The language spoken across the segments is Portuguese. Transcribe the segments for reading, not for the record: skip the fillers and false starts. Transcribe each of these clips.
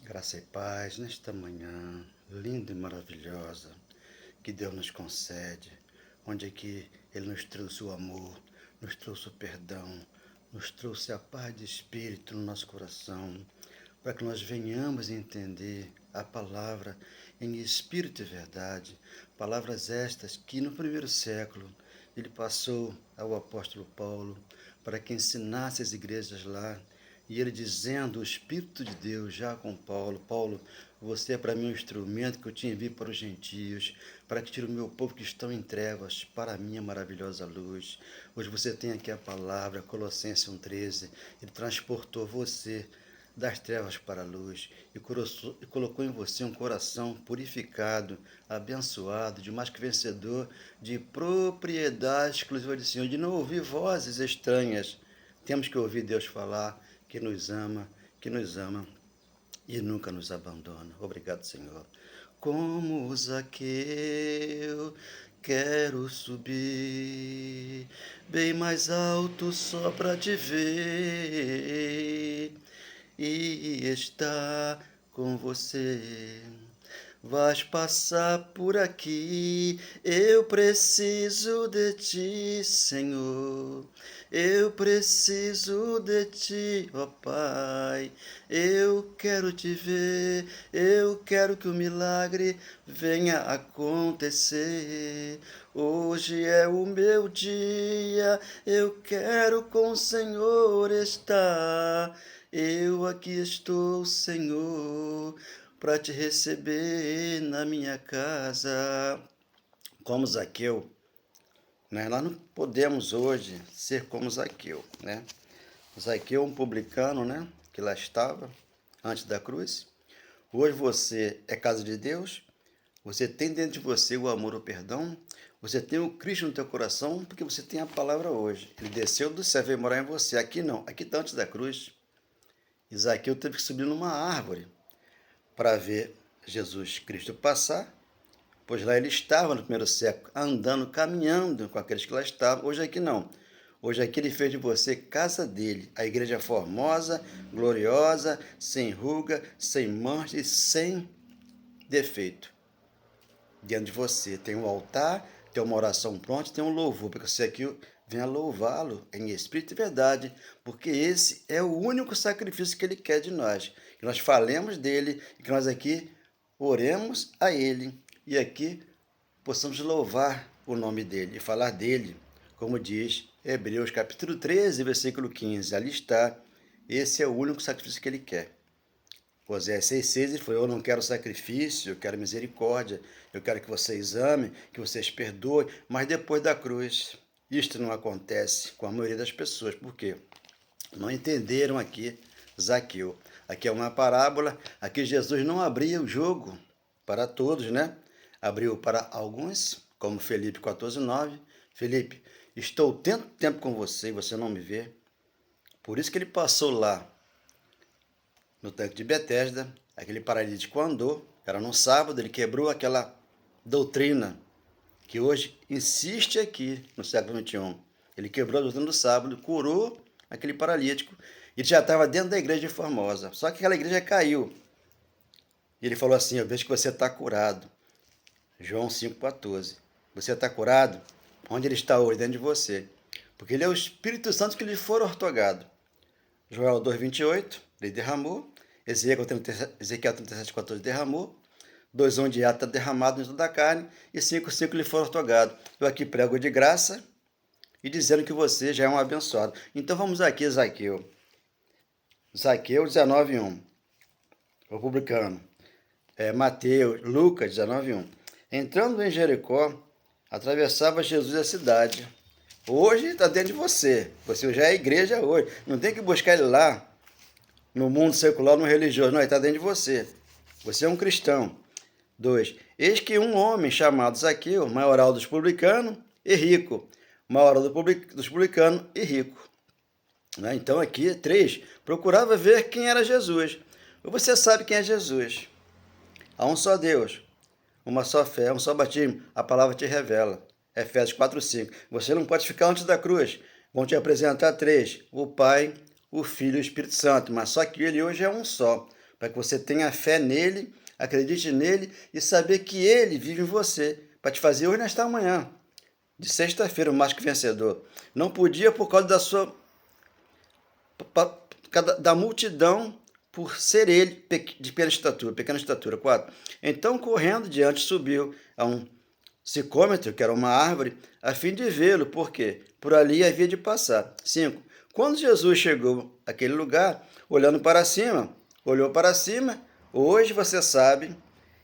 Graça e paz nesta manhã linda e maravilhosa que Deus nos concede, onde aqui Ele nos trouxe o amor, nos trouxe o perdão, nos trouxe a paz de espírito no nosso coração, para que nós venhamos entender a palavra em espírito e verdade, palavras estas que no primeiro século Ele passou ao apóstolo Paulo para que ensinasse as igrejas lá. E ele dizendo, o Espírito de Deus já com Paulo, Paulo, você é para mim um instrumento que eu te envio para os gentios, para que tire o meu povo que estão em trevas para a minha maravilhosa luz. Hoje você tem aqui a palavra, Colossenses 1,13, ele transportou você das trevas para a luz e colocou em você um coração purificado, abençoado, de mais que vencedor, de propriedade exclusiva do Senhor, de não ouvir vozes estranhas. Temos que ouvir Deus falar, que nos ama e nunca nos abandona. Obrigado, Senhor. Como Zaqueu, quero subir bem mais alto só para te ver e estar com você. Vais passar por aqui, eu preciso de ti, Senhor. Eu preciso de ti, ó Pai. Eu quero te ver, eu quero que o milagre venha acontecer. Hoje é o meu dia, eu quero com o Senhor estar. Eu aqui estou, Senhor, para te receber na minha casa. Como Zaqueu, né? Nós não podemos hoje ser como Zaqueu, né? Zaqueu é um publicano, né? Que lá estava antes da cruz. Hoje você é casa de Deus, você tem dentro de você o amor, o perdão, você tem o Cristo no teu coração, porque você tem a palavra hoje. Ele desceu do céu e veio morar em você. Aqui não, aqui está antes da cruz. E Zaqueu teve que subir numa árvore para ver Jesus Cristo passar, pois lá ele estava no primeiro século, andando, caminhando com aqueles que lá estavam. Hoje aqui não. Hoje aqui ele fez de você casa dele, a igreja formosa, gloriosa, sem ruga, sem mancha e sem defeito. Diante de você tem um altar, tem uma oração pronta, tem um louvor, porque você aqui venha louvá-lo em espírito e verdade, porque esse é o único sacrifício que ele quer de nós. Que nós falemos dele e que nós aqui oremos a ele e aqui possamos louvar o nome dele e falar dele, como diz Hebreus capítulo 13, versículo 15. Ali está, esse é o único sacrifício que ele quer. Oséias 6,6 ele falou, eu não quero sacrifício, eu quero misericórdia, eu quero que vocês amem, que vocês perdoem, mas depois da cruz, isto não acontece com a maioria das pessoas, por quê? Não entenderam aqui Zaqueu. Aqui é uma parábola, aqui Jesus não abria o jogo para todos, né? Abriu para alguns, como Felipe 14,9. Felipe, estou tanto tempo com você e você não me vê. Por isso que ele passou lá no tanque de Betesda, aquele paralítico andou, era no sábado, ele quebrou aquela doutrina que hoje insiste aqui no século XXI. Ele quebrou a doutrina do sábado, curou aquele paralítico, e já estava dentro da igreja de Formosa. Só que aquela igreja caiu. E ele falou assim, eu vejo que você está curado. João 5,14. Você está curado? Onde ele está hoje? Dentro de você. Porque ele é o Espírito Santo que lhe for ortogado. Joel 2,28, ele derramou. Ezequiel 37,14 derramou. 2,1 de Atos está derramado em toda a carne. E 5,5 lhe for ortogado. Eu aqui prego de graça e dizendo que você já é um abençoado. Então vamos aqui, Zaqueu. Zaqueu 19,1. O publicano. Mateus, Lucas 19,1. Entrando em Jericó, atravessava Jesus a cidade. Hoje está dentro de você. Você já é igreja hoje. Não tem que buscar ele lá, no mundo secular, no religioso. Não, ele está dentro de você. Você é um cristão. 2. Eis que um homem chamado Zaqueu, maioral dos publicanos e rico. Maioral dos publicanos e rico. Então aqui, 3. Procurava ver quem era Jesus. Você sabe quem é Jesus. Há um só Deus, uma só fé, um só batismo. A palavra te revela. Efésios 4,5. Você não pode ficar antes da cruz. Vão te apresentar 3. O Pai, o Filho e o Espírito Santo. Mas só que ele hoje é um só. para que você tenha fé nele, acredite nele e saber que ele vive em você, para te fazer hoje nesta manhã, de sexta-feira, o mais que vencedor. Não podia por causa da multidão, por ser ele de pequena estatura. 4. Então, correndo diante, subiu a um sicômetro, que era uma árvore, a fim de vê-lo, porque por ali havia de passar. 5. Quando Jesus chegou àquele lugar, olhou para cima, hoje você sabe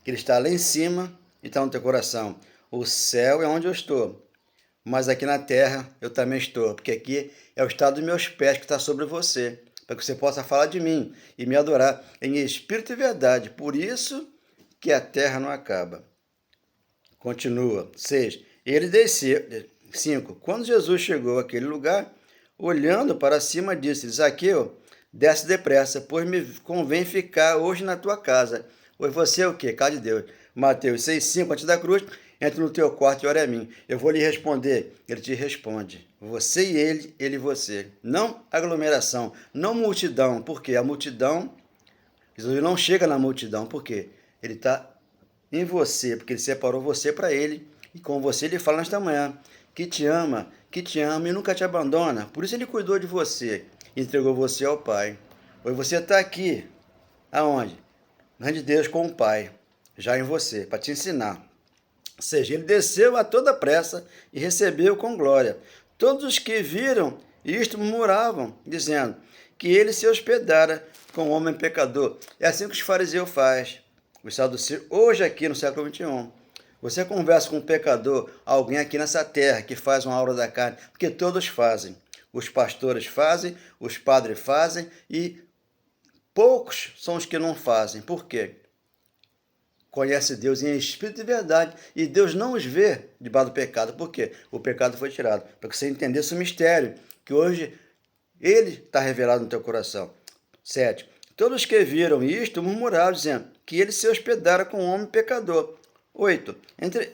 que ele está lá em cima e está no teu coração. O céu é onde eu estou, mas aqui na terra eu também estou, porque aqui é o estado dos meus pés que está sobre você, para que você possa falar de mim e me adorar em espírito e verdade. Por isso que a terra não acaba. Continua. 6. Ele desceu. 5. Quando Jesus chegou àquele lugar, olhando para cima, disse: Zaqueu, desce depressa, pois me convém ficar hoje na tua casa. Hoje você é o quê? Casa de Deus. Mateus 6,5, antes da cruz, entre no teu quarto e ore a mim. Eu vou lhe responder. Ele te responde. Você e ele e você. Não aglomeração, não multidão. Por quê? A multidão, Jesus não chega na multidão. Por quê? Ele está em você, porque ele separou você para ele. E com você ele fala nesta manhã que te ama e nunca te abandona. Por isso ele cuidou de você, entregou você ao Pai. Hoje você está aqui, aonde? Na de Deus com o Pai, já em você, para te ensinar. Ou seja, ele desceu a toda pressa e recebeu com glória. Todos os que viram isto murmuravam, dizendo que ele se hospedara com o homem pecador. É assim que os fariseus fazem, os saduceus, hoje aqui no século XXI. Você conversa com um pecador, alguém aqui nessa terra que faz uma aura da carne, porque todos fazem. Os pastores fazem, os padres fazem e poucos são os que não fazem. Por quê? Conhece Deus em espírito e verdade, e Deus não os vê debaixo do pecado. Por quê? O pecado foi tirado, para que você entendesse o mistério, que hoje ele está revelado no teu coração. 7. Todos que viram isto murmuraram, dizendo que ele se hospedara com um homem pecador. 8.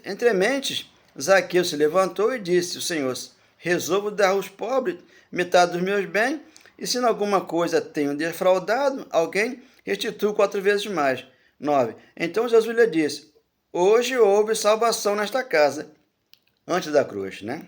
Entre mentes, Zaqueu se levantou e disse: o Senhor, resolvo dar aos pobres metade dos meus bens, e se em alguma coisa tenho defraudado alguém, restituo 4 vezes mais. 9. Então Jesus lhe disse: hoje houve salvação nesta casa, antes da cruz, né?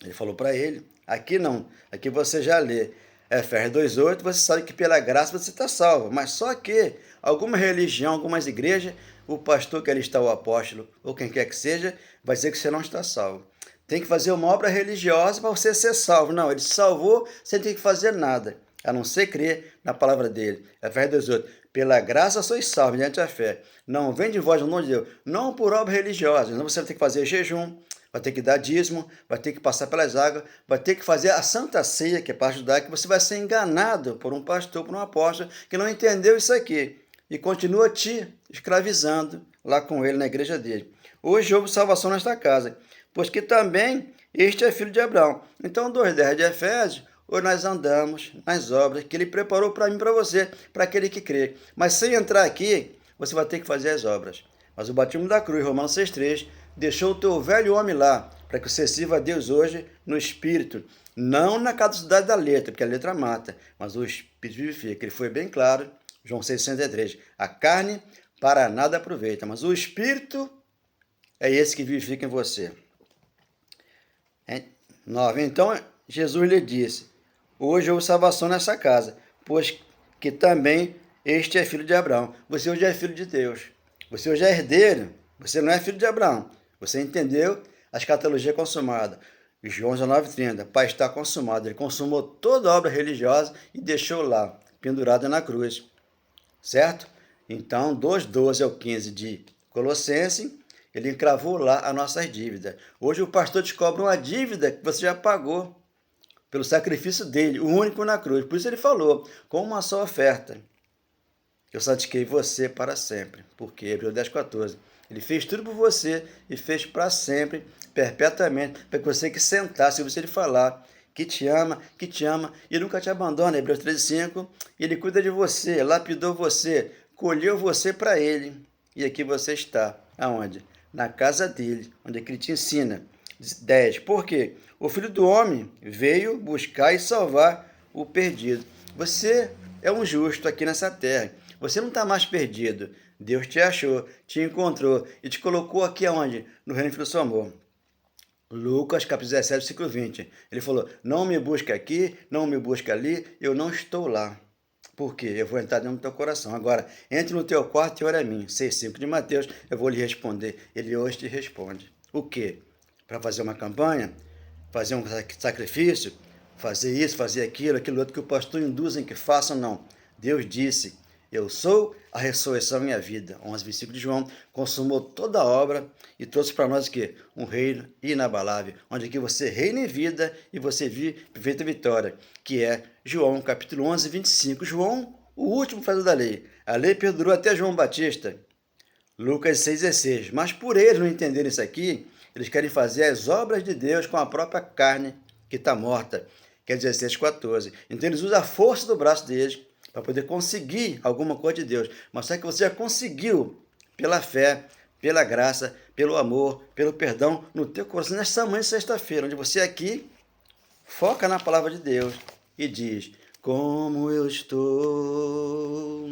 Ele falou para ele, aqui não, aqui você já lê Efésios 2,8, você sabe que pela graça você está salvo, mas só que alguma religião, algumas igrejas, o pastor que ali está, o apóstolo, ou quem quer que seja, vai dizer que você não está salvo. Tem que fazer uma obra religiosa para você ser salvo. Não, ele te salvou sem ter que fazer nada, a não ser crer na palavra dele. Efésios 2,8, pela graça sois salvos, mediante a fé. Não vem de vós o nome de Deus, não por obra religiosa. Então você vai ter que fazer jejum, vai ter que dar dízimo, vai ter que passar pelas águas, vai ter que fazer a Santa Ceia, que é para ajudar, que você vai ser enganado por um pastor, por um apóstolo, que não entendeu isso aqui. E continua te escravizando lá com ele na igreja dele. Hoje houve salvação nesta casa, pois que também este é filho de Abraão. Então, 2,10 de Efésios, hoje nós andamos nas obras que ele preparou para mim e para você, para aquele que crê. Mas sem entrar aqui, você vai ter que fazer as obras. Mas o batismo da cruz, Romanos 6,3, deixou o teu velho homem lá, para que você sirva a Deus hoje no Espírito. Não na caducidade da letra, porque a letra mata, mas o Espírito vivifica. Ele foi bem claro, João 6,63. A carne para nada aproveita, mas o Espírito é esse que vivifica em você. 9. Então Jesus lhe disse: hoje houve salvação nessa casa, pois que também este é filho de Abraão. Você hoje é filho de Deus. Você hoje é herdeiro. Você não é filho de Abraão. Você entendeu a escatologia consumada. João 19,30. Pai, está consumado. Ele consumou toda a obra religiosa e deixou lá, pendurada na cruz. Certo? Então, 2,12 ao 15 de Colossenses, ele encravou lá as nossas dívidas. Hoje o pastor te cobra uma dívida que você já pagou pelo sacrifício dele, o único na cruz. Por isso ele falou, com uma só oferta, eu santifiquei você para sempre. Porque Hebreus 10,14. Ele fez tudo por você e fez para sempre, perpetuamente, para que você que sentasse e você lhe falar que te ama e nunca te abandona. Hebreus 13,5. Ele cuida de você, lapidou você, colheu você para ele. E aqui você está. Aonde? Na casa dele, onde é que ele te ensina. 10. Por quê? O Filho do Homem veio buscar e salvar o perdido. Você é um justo aqui nessa terra. Você não está mais perdido. Deus te achou, te encontrou e te colocou aqui aonde? No reino do seu amor. Lucas, capítulo 17, versículo 20. Ele falou, não me busca aqui, não me busca ali, eu não estou lá. Por quê? Eu vou entrar dentro do teu coração. Agora, entre no teu quarto e ora a mim. 6,5 de Mateus, eu vou lhe responder. Ele hoje te responde. O quê? Para fazer uma campanha? Fazer um sacrifício? Fazer isso, fazer aquilo outro que o pastor induzem que façam? Não. Deus disse, eu sou a ressurreição e a vida. 11 versículo de João, consumou toda a obra e trouxe para nós o quê? Um reino inabalável, onde aqui você reina em vida e você vive perfeita vitória, que é João capítulo 11, 25. João, o último fazedor da lei. A lei perdurou até João Batista. Lucas 6,16. Mas por eles não entenderem isso aqui, eles querem fazer as obras de Deus com a própria carne que está morta, que é 16,14. Então eles usam a força do braço deles para poder conseguir alguma coisa de Deus. Mas só que você já conseguiu pela fé, pela graça, pelo amor, pelo perdão no teu coração nesta manhã de sexta-feira, onde você aqui foca na palavra de Deus e diz, como eu estou.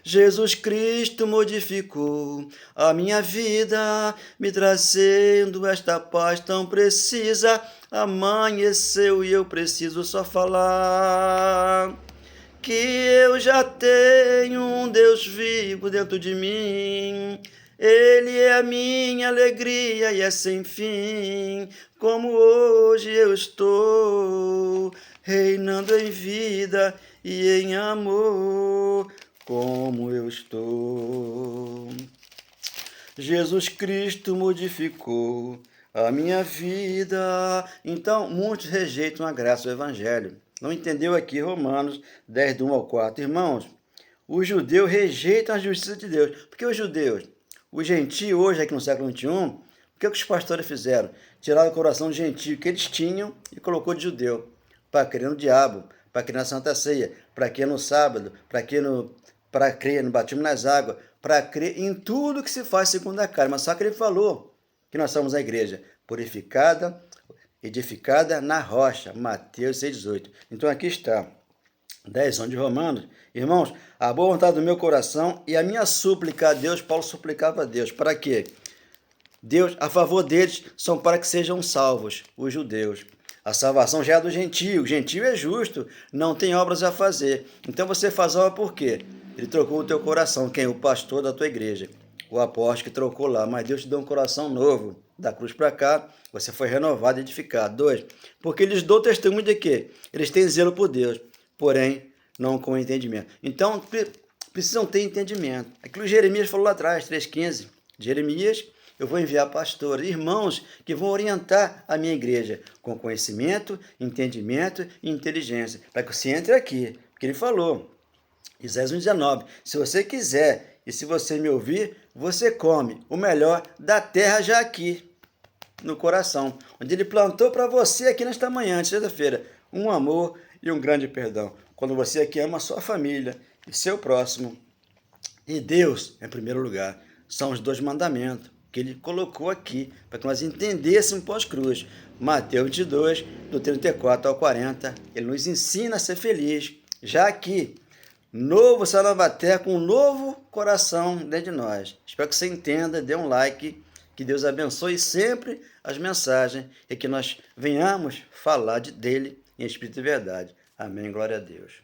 Jesus Cristo modificou a minha vida, me trazendo esta paz tão precisa. Amanheceu e eu preciso só falar que eu já tenho um Deus vivo dentro de mim. Ele é a minha alegria e é sem fim, como hoje eu estou, reinando em vida e em amor, como eu estou. Jesus Cristo modificou a minha vida. Então, muitos rejeitam a graça do Evangelho. Não entendeu aqui Romanos 10, do 1 ao 4. Irmãos, os judeus rejeitam a justiça de Deus. Por que os judeus? Os gentios, hoje, aqui no século XXI, o que os pastores fizeram? Tiraram o coração do gentio que eles tinham e colocou de judeu. Para crer no diabo, para crer na Santa Ceia, para crer no sábado, para crer no batismo nas águas, para crer em tudo que se faz segundo a carne. Mas só que ele falou que nós somos a igreja purificada, edificada na rocha. Mateus 6,18. Então aqui está. 10 de Romanos. Irmãos, a boa vontade do meu coração e a minha súplica a Deus, Paulo suplicava a Deus. Para quê? Deus, a favor deles, são para que sejam salvos, os judeus. A salvação já é do gentio. O gentio é justo, não tem obras a fazer. Então você faz obra por quê? Ele trocou o teu coração. Quem? O pastor da tua igreja. O apóstolo que trocou lá. Mas Deus te deu um coração novo. Da cruz para cá, você foi renovado e edificado. 2. Porque eles dão testemunho de quê? Eles têm zelo por Deus, porém não com entendimento. Então, precisam ter entendimento. Aquilo que Jeremias falou lá atrás, 3,15. Jeremias, eu vou enviar pastores, irmãos, que vão orientar a minha igreja com conhecimento, entendimento e inteligência, para que você entre aqui. Porque ele falou, Isaías 1,19, se você quiser e se você me ouvir, você come o melhor da terra já aqui, no coração, onde ele plantou para você aqui nesta manhã, de sexta-feira, um amor e um grande perdão. Quando você aqui ama a sua família e seu próximo, e Deus em primeiro lugar, são os 2 mandamentos que ele colocou aqui, para que nós entendêssemos pós-cruz. Mateus 22, do 34 ao 40, ele nos ensina a ser feliz, já aqui, novo céu, nova terra, com um novo coração dentro de nós. Espero que você entenda, dê um like, que Deus abençoe sempre as mensagens e que nós venhamos falar dele em espírito e verdade. Amém, glória a Deus.